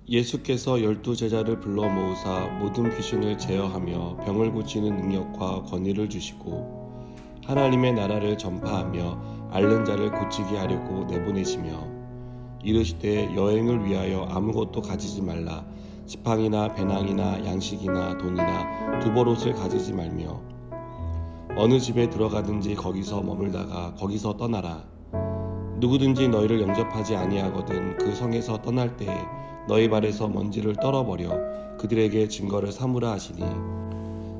예수께서 12제자를 불러 모으사 모든 귀신을 제어하며 병을 고치는 능력과 권위를 주시고 하나님의 나라를 전파하며 앓는 자를 고치게 하려고 내보내시며 이르시되 여행을 위하여 아무것도 가지지 말라. 지팡이나 배낭이나 양식이나 돈이나 두벌옷을 가지지 말며 어느 집에 들어가든지 거기서 머물다가 거기서 떠나라. 누구든지 너희를 영접하지 아니하거든 그 성에서 떠날 때에 너희 발에서 먼지를 떨어버려 그들에게 증거를 삼으라 하시니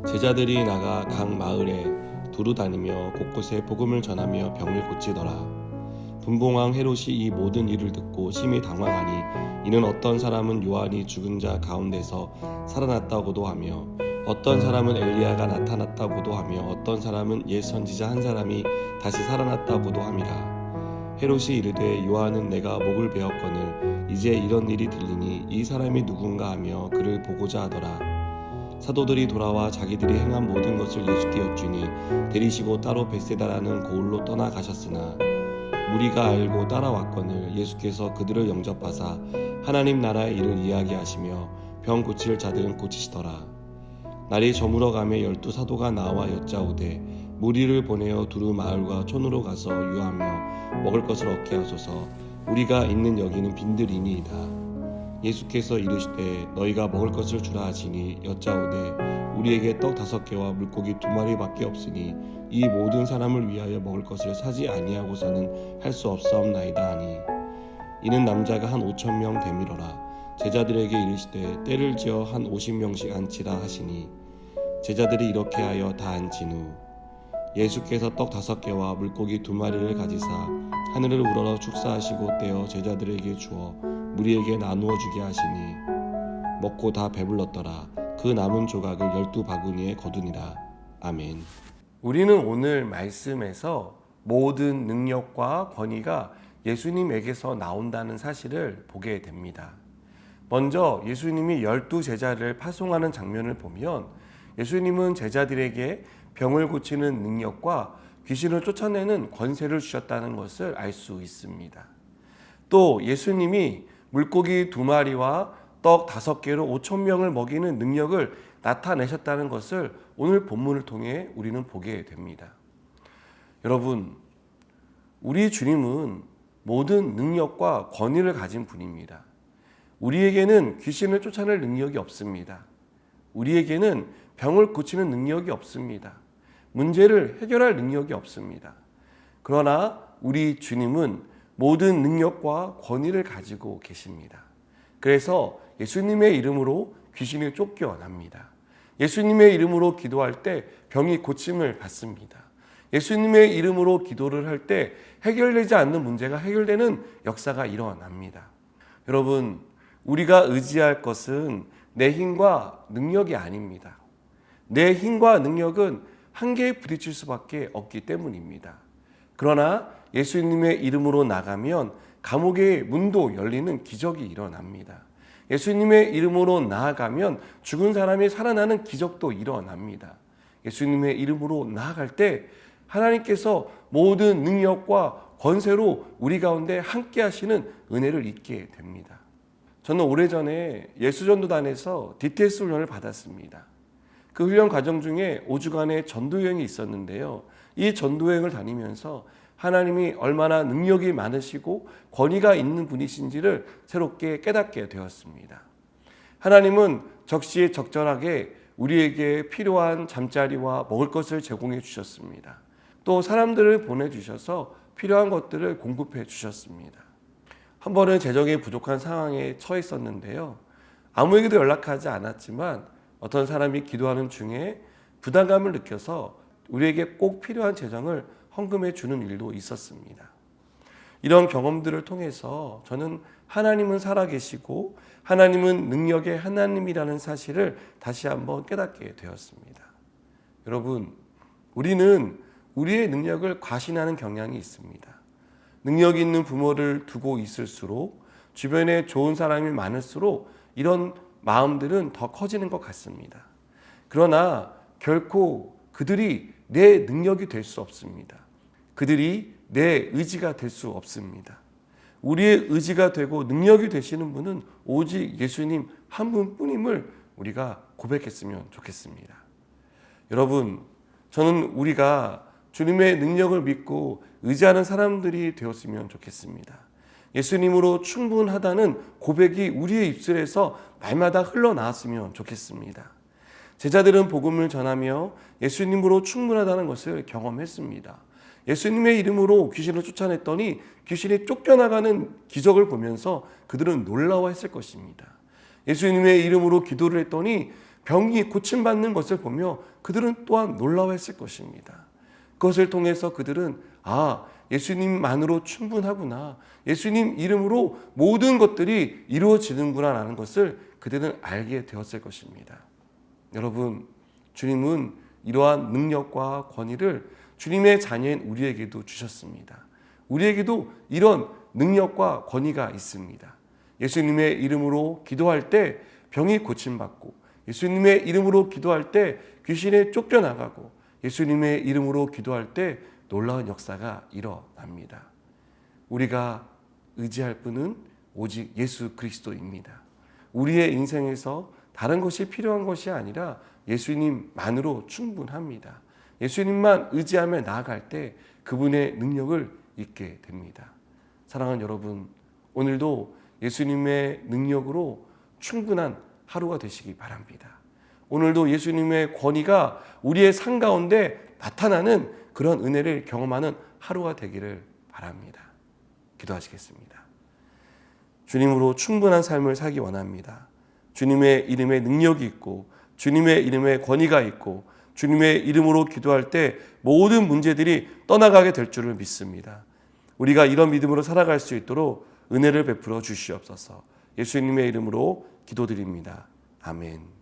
제자들이 나가 각 마을에 두루 다니며 곳곳에 복음을 전하며 병을 고치더라. 분봉왕 헤롯이 이 모든 일을 듣고 심히 당황하니 이는 어떤 사람은 요한이 죽은 자 가운데서 살아났다고도 하며 어떤 사람은 엘리야가 나타났다고도 하며 어떤 사람은 옛 선지자 한 사람이 다시 살아났다고도 함이라. 헤롯이 이르되 요한은 내가 목을 베었거늘 이제 이런 일이 들리니 이 사람이 누군가 하며 그를 보고자 하더라. 사도들이 돌아와 자기들이 행한 모든 것을 예수께 여쭈니 데리시고 따로 벳세다라는 고을로 떠나가셨으나 무리가 알고 따라왔거늘 예수께서 그들을 영접하사 하나님 나라의 일을 이야기하시며 병 고칠 자들은 고치시더라. 날이 저물어가며 12사도가 나와 여짜오되 무리를 보내어 두루 마을과 촌으로 가서 유하며 먹을 것을 얻게 하소서. 우리가 있는 여기는 빈들이니이다. 예수께서 이르시되 너희가 먹을 것을 주라 하시니 여짜오되 우리에게 떡 5개와 물고기 2마리밖에 없으니 이 모든 사람을 위하여 먹을 것을 사지 아니하고서는 할 수 없사옵나이다 하니 이는 남자가 한 5,000명 되밀어라. 제자들에게 이르시되 때를 지어 한 50명씩 앉히라 하시니 제자들이 이렇게 하여 다 앉힌 후 예수께서 떡 5개와 물고기 2마리를 가지사 하늘을 우러러 축사하시고 떼어 제자들에게 주어 무리에게 나누어 주게 하시니 먹고 다 배불렀더라. 그 남은 조각을 12바구니에 거두니라. 아멘. 우리는 오늘 말씀에서 모든 능력과 권위가 예수님에게서 나온다는 사실을 보게 됩니다. 먼저 예수님이 12제자를 파송하는 장면을 보면 예수님은 제자들에게 병을 고치는 능력과 귀신을 쫓아내는 권세를 주셨다는 것을 알 수 있습니다. 또 예수님이 물고기 2마리와 떡 5개로 5,000명을 먹이는 능력을 나타내셨다는 것을 오늘 본문을 통해 우리는 보게 됩니다. 여러분, 우리 주님은 모든 능력과 권위를 가진 분입니다. 우리에게는 귀신을 쫓아낼 능력이 없습니다. 우리에게는 병을 고치는 능력이 없습니다. 문제를 해결할 능력이 없습니다. 그러나 우리 주님은 모든 능력과 권위를 가지고 계십니다. 그래서 예수님의 이름으로 귀신이 쫓겨납니다. 예수님의 이름으로 기도할 때 병이 고침을 받습니다. 예수님의 이름으로 기도를 할 때 해결되지 않는 문제가 해결되는 역사가 일어납니다. 여러분, 우리가 의지할 것은 내 힘과 능력이 아닙니다. 내 힘과 능력은 한계에 부딪힐 수밖에 없기 때문입니다. 그러나 예수님의 이름으로 나가면 감옥의 문도 열리는 기적이 일어납니다. 예수님의 이름으로 나아가면 죽은 사람이 살아나는 기적도 일어납니다. 예수님의 이름으로 나아갈 때 하나님께서 모든 능력과 권세로 우리 가운데 함께 하시는 은혜를 잊게 됩니다. 저는 오래전에 예수전도단에서 DTS 훈련을 받았습니다. 그 훈련 과정 중에 5주간의 전도여행이 있었는데요. 이 전도여행을 다니면서 하나님이 얼마나 능력이 많으시고 권위가 있는 분이신지를 새롭게 깨닫게 되었습니다. 하나님은 적시에 적절하게 우리에게 필요한 잠자리와 먹을 것을 제공해 주셨습니다. 또 사람들을 보내주셔서 필요한 것들을 공급해 주셨습니다. 한 번은 재정이 부족한 상황에 처했었는데요. 아무에게도 연락하지 않았지만 어떤 사람이 기도하는 중에 부담감을 느껴서 우리에게 꼭 필요한 재정을 헌금해 주는 일도 있었습니다. 이런 경험들을 통해서 저는 하나님은 살아계시고 하나님은 능력의 하나님이라는 사실을 다시 한번 깨닫게 되었습니다. 여러분, 우리는 우리의 능력을 과신하는 경향이 있습니다. 능력 있는 부모를 두고 있을수록 주변에 좋은 사람이 많을수록 이런 마음들은 더 커지는 것 같습니다. 그러나 결코 그들이 내 능력이 될 수 없습니다. 그들이 내 의지가 될 수 없습니다. 우리의 의지가 되고 능력이 되시는 분은 오직 예수님 한 분뿐임을 우리가 고백했으면 좋겠습니다. 여러분, 저는 우리가 주님의 능력을 믿고 의지하는 사람들이 되었으면 좋겠습니다. 예수님으로 충분하다는 고백이 우리의 입술에서 날마다 흘러나왔으면 좋겠습니다. 제자들은 복음을 전하며 예수님으로 충분하다는 것을 경험했습니다. 예수님의 이름으로 귀신을 쫓아냈더니 귀신이 쫓겨나가는 기적을 보면서 그들은 놀라워했을 것입니다. 예수님의 이름으로 기도를 했더니 병이 고침받는 것을 보며 그들은 또한 놀라워했을 것입니다. 그것을 통해서 그들은 예수님만으로 충분하구나, 예수님 이름으로 모든 것들이 이루어지는구나 라는 것을 그들은 알게 되었을 것입니다. 여러분, 주님은 이러한 능력과 권위를 주님의 자녀인 우리에게도 주셨습니다. 우리에게도 이런 능력과 권위가 있습니다. 예수님의 이름으로 기도할 때 병이 고침받고, 예수님의 이름으로 기도할 때 귀신에 쫓겨나가고, 예수님의 이름으로 기도할 때 놀라운 역사가 일어납니다. 우리가 의지할 분은 오직 예수 그리스도입니다. 우리의 인생에서 다른 것이 필요한 것이 아니라 예수님만으로 충분합니다. 예수님만 의지하며 나아갈 때 그분의 능력을 잊게 됩니다. 사랑하는 여러분, 오늘도 예수님의 능력으로 충분한 하루가 되시기 바랍니다. 오늘도 예수님의 권위가 우리의 삶 가운데 나타나는 그런 은혜를 경험하는 하루가 되기를 바랍니다. 기도하시겠습니다. 주님으로 충분한 삶을 살기 원합니다. 주님의 이름에 능력이 있고, 주님의 이름에 권위가 있고, 주님의 이름으로 기도할 때 모든 문제들이 떠나가게 될 줄을 믿습니다. 우리가 이런 믿음으로 살아갈 수 있도록 은혜를 베풀어 주시옵소서. 예수님의 이름으로 기도드립니다. 아멘.